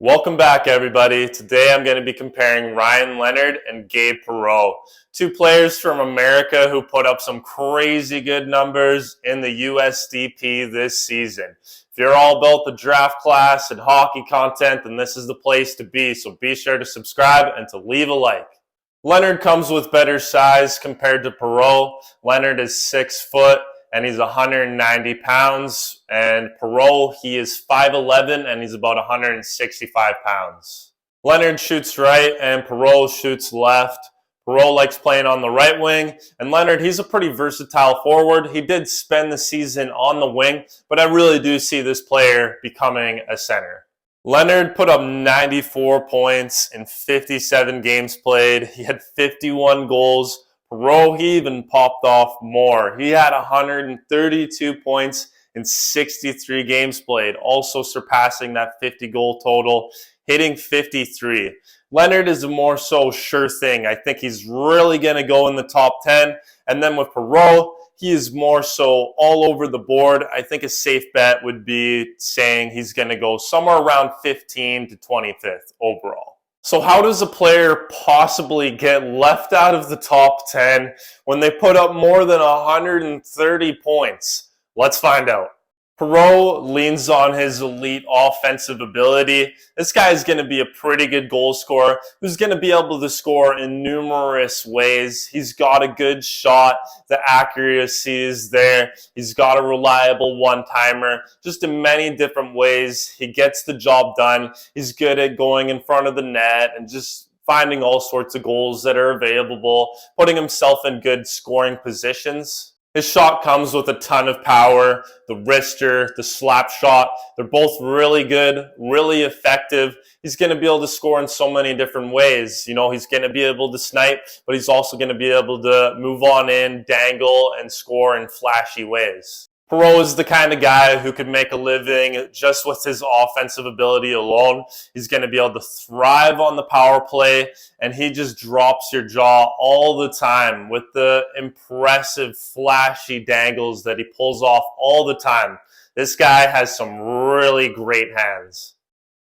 Welcome back, everybody. Today I'm going to be comparing Leonard and Gabe Perreault, two players from America who put up some crazy good numbers in the USDP this season. If you're all about the draft class and hockey content, then this is the place to be, so be sure to subscribe and to leave a like. Leonard comes with better size compared to Perreault. Leonard is 6 foot and he's 190 pounds. And Perreault, he is 5'11", and he's about 165 pounds. Leonard shoots right, and Perreault shoots left. Perreault likes playing on the right wing, and Leonard, he's a pretty versatile forward. He did spend the season on the wing, but I really do see this player becoming a center. Leonard put up 94 points in 57 games played. He had 51 goals. Perreault, he even popped off more. He had 132 points in 63 games played, also surpassing that 50-goal total, hitting 53. Leonard is a more so sure thing. I think he's really going to go in the top 10. And then with Perreault, he is more so all over the board. I think a safe bet would be saying he's going to go somewhere around 15 to 25th overall. So how does a player possibly get left out of the top 10 when they put up more than 130 points? Let's find out. Perreault leans on his elite offensive ability. This guy is going to be a pretty good goal scorer who's going to be able to score in numerous ways. He's got a good shot. The accuracy is there. He's got a reliable one-timer. Just in many different ways, he gets the job done. He's good at going in front of the net and just finding all sorts of goals that are available, putting himself in good scoring positions. His shot comes with a ton of power, the wrister, the slap shot. They're both really good, really effective. He's going to be able to score in so many different ways. You know, he's going to be able to snipe, but he's also going to be able to move on in, dangle, and score in flashy ways. Perreault is the kind of guy who could make a living just with his offensive ability alone. He's going to be able to thrive on the power play, and he just drops your jaw all the time with the impressive, flashy dangles that he pulls off all the time. This guy has some really great hands.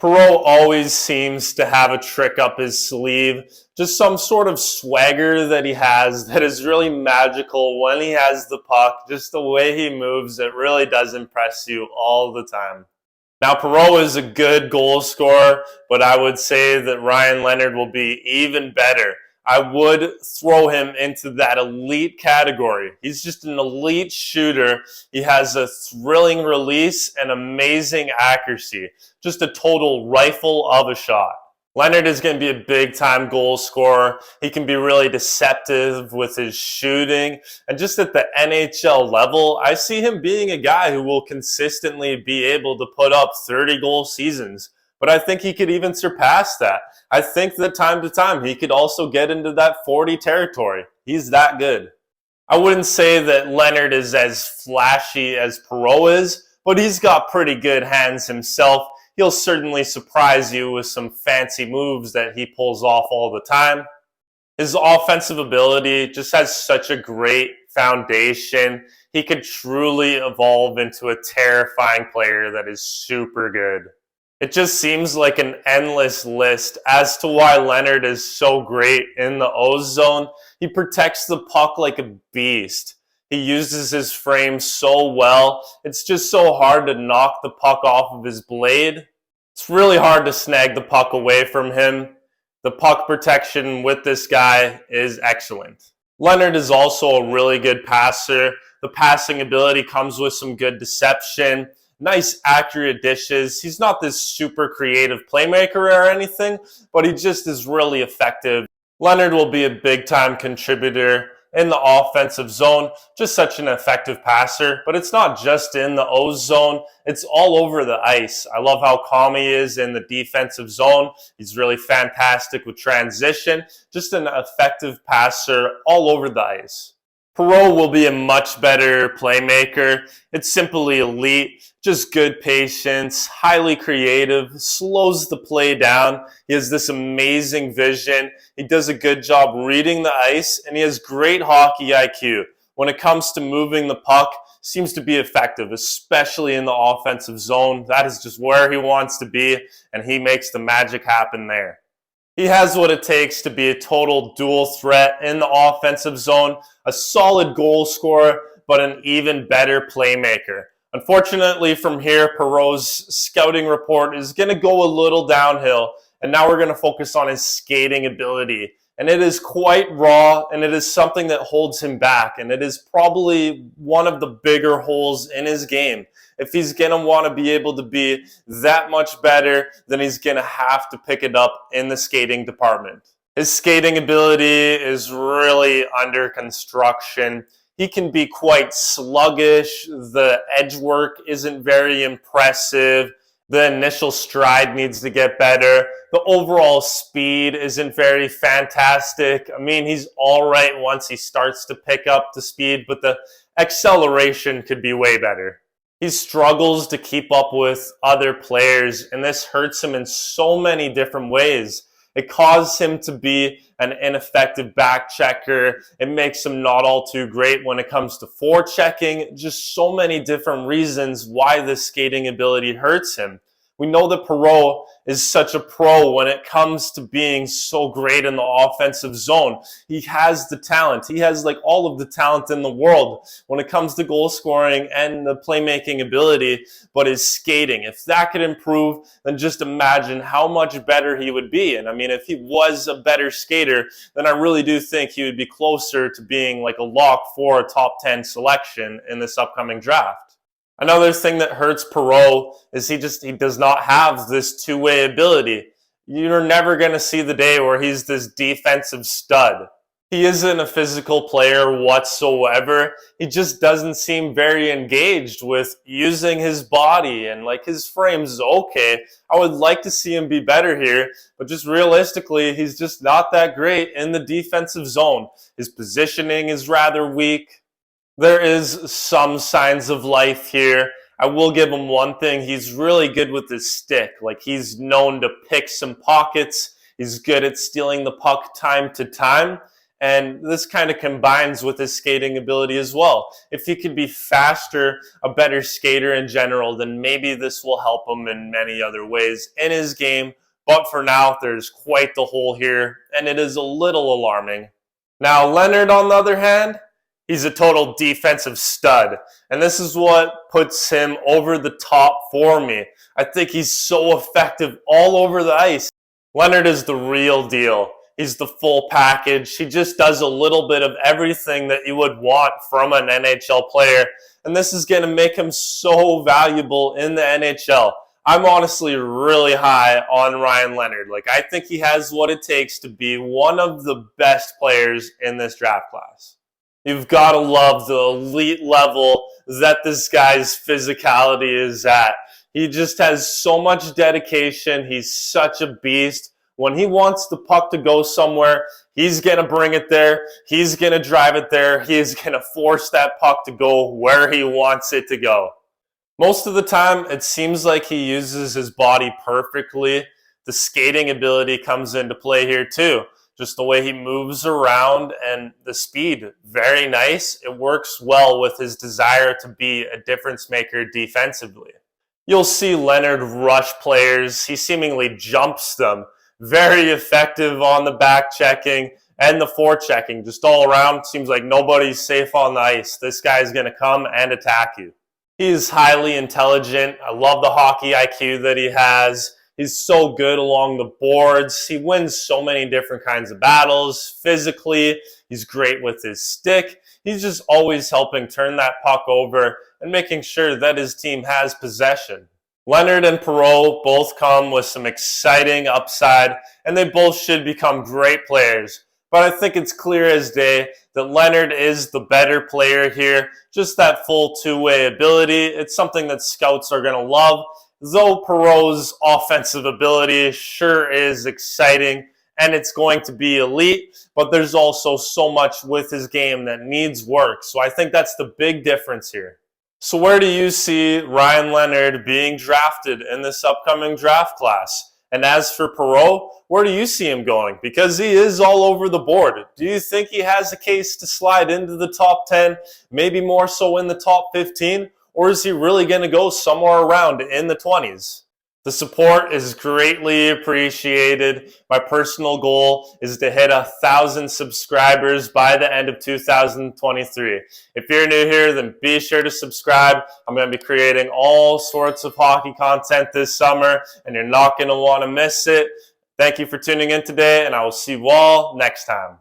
Perreault always seems to have a trick up his sleeve, just some sort of swagger that he has that is really magical when he has the puck. Just the way he moves, it really does impress you all the time. Now, Perreault is a good goal scorer, but I would say that Leonard will be even better. I would throw him into that elite category. He's just an elite shooter. He has a thrilling release and amazing accuracy. Just a total rifle of a shot. Leonard is going to be a big-time goal scorer. He can be really deceptive with his shooting. And just at the NHL level, I see him being a guy who will consistently be able to put up 30-goal seasons. But I think he could even surpass that. I think that time to time, he could also get into that 40 territory. He's that good. I wouldn't say that Leonard is as flashy as Perreault is, but he's got pretty good hands himself. He'll certainly surprise you with some fancy moves that he pulls off all the time. His offensive ability just has such a great foundation. He could truly evolve into a terrifying player that is super good. It just seems like an endless list as to why Leonard is so great in the O-zone. He protects the puck like a beast. He uses his frame so well. It's just so hard to knock the puck off of his blade. It's really hard to snag the puck away from him. The puck protection with this guy is excellent. Leonard is also a really good passer. The passing ability comes with some good deception. Nice, accurate dishes. He's not this super creative playmaker or anything, but he just is really effective. Leonard will be a big-time contributor in the offensive zone, just such an effective passer. But it's not just in the O zone, it's all over the ice. I love how calm he is in the defensive zone. He's really fantastic with transition, just an effective passer all over the ice. Perreault will be a much better playmaker. It's simply elite, just good patience, highly creative, slows the play down. He has this amazing vision. He does a good job reading the ice, and he has great hockey IQ. When it comes to moving the puck, seems to be effective, especially in the offensive zone. That is just where he wants to be, and he makes the magic happen there. He has what it takes to be a total dual threat in the offensive zone, a solid goal scorer, but an even better playmaker. Unfortunately, from here, Perreault's scouting report is going to go a little downhill, and now we're going to focus on his skating ability. And it is quite raw, and it is something that holds him back, and it is probably one of the bigger holes in his game. If he's going to want to be able to be that much better, then he's going to have to pick it up in the skating department. His skating ability is really under construction. He can be quite sluggish. The edge work isn't very impressive. The initial stride needs to get better. The overall speed isn't very fantastic. I mean, he's all right once he starts to pick up the speed, but the acceleration could be way better. He struggles to keep up with other players, and this hurts him in so many different ways. It causes him to be an ineffective back checker. It makes him not all too great when it comes to forechecking. Just so many different reasons why this skating ability hurts him. We know that Perreault is such a pro when it comes to being so great in the offensive zone. He has the talent. He has like all of the talent in the world when it comes to goal scoring and the playmaking ability, but his skating, if that could improve, then just imagine how much better he would be. And I mean, if he was a better skater, then I really do think he would be closer to being like a lock for a top 10 selection in this upcoming draft. Another thing that hurts Perreault is he does not have this two-way ability. You're never going to see the day where he's this defensive stud. He isn't a physical player whatsoever. He just doesn't seem very engaged with using his body, and like his frame's okay. I would like to see him be better here, but just realistically, he's just not that great in the defensive zone. His positioning is rather weak. There is some signs of life here. I will give him one thing. He's really good with his stick. Like, he's known to pick some pockets. He's good at stealing the puck time to time. And this kind of combines with his skating ability as well. If he could be faster, a better skater in general, then maybe this will help him in many other ways in his game. But for now, there's quite the hole here, and it is a little alarming. Now, Leonard, on the other hand, he's a total defensive stud, and this is what puts him over the top for me. I think he's so effective all over the ice. Leonard is the real deal. He's the full package. He just does a little bit of everything that you would want from an NHL player, and this is going to make him so valuable in the NHL. I'm honestly really high on Ryan Leonard. Like, I think he has what it takes to be one of the best players in this draft class. You've got to love the elite level that this guy's physicality is at. He just has so much dedication. He's such a beast. When he wants the puck to go somewhere, he's going to bring it there. He's going to drive it there. He's going to force that puck to go where he wants it to go. Most of the time, it seems like he uses his body perfectly. The skating ability comes into play here too. Just the way he moves around and the speed, very nice. It works well with his desire to be a difference maker defensively. You'll see Leonard rush players. He seemingly jumps them. Very effective on the back checking and the forechecking. Just all around, seems like nobody's safe on the ice. This guy's going to come and attack you. He's highly intelligent. I love the hockey IQ that he has. He's so good along the boards. He wins so many different kinds of battles. Physically, he's great with his stick. He's just always helping turn that puck over and making sure that his team has possession. Leonard and Perreault both come with some exciting upside, and they both should become great players. But I think it's clear as day that Leonard is the better player here. Just that full two-way ability. It's something that scouts are going to love. Though Perreault's offensive ability sure is exciting and it's going to be elite, but there's also so much with his game that needs work. So I think that's the big difference here. So where do you see Ryan Leonard being drafted in this upcoming draft class? And as for Perreault, where do you see him going? Because he is all over the board. Do you think he has a case to slide into the top 10, maybe more so in the top 15? Or is he really going to go somewhere around in the 20s? The support is greatly appreciated. My personal goal is to hit 1,000 subscribers by the end of 2023. If you're new here, then be sure to subscribe. I'm going to be creating all sorts of hockey content this summer, and you're not going to want to miss it. Thank you for tuning in today, and I will see you all next time.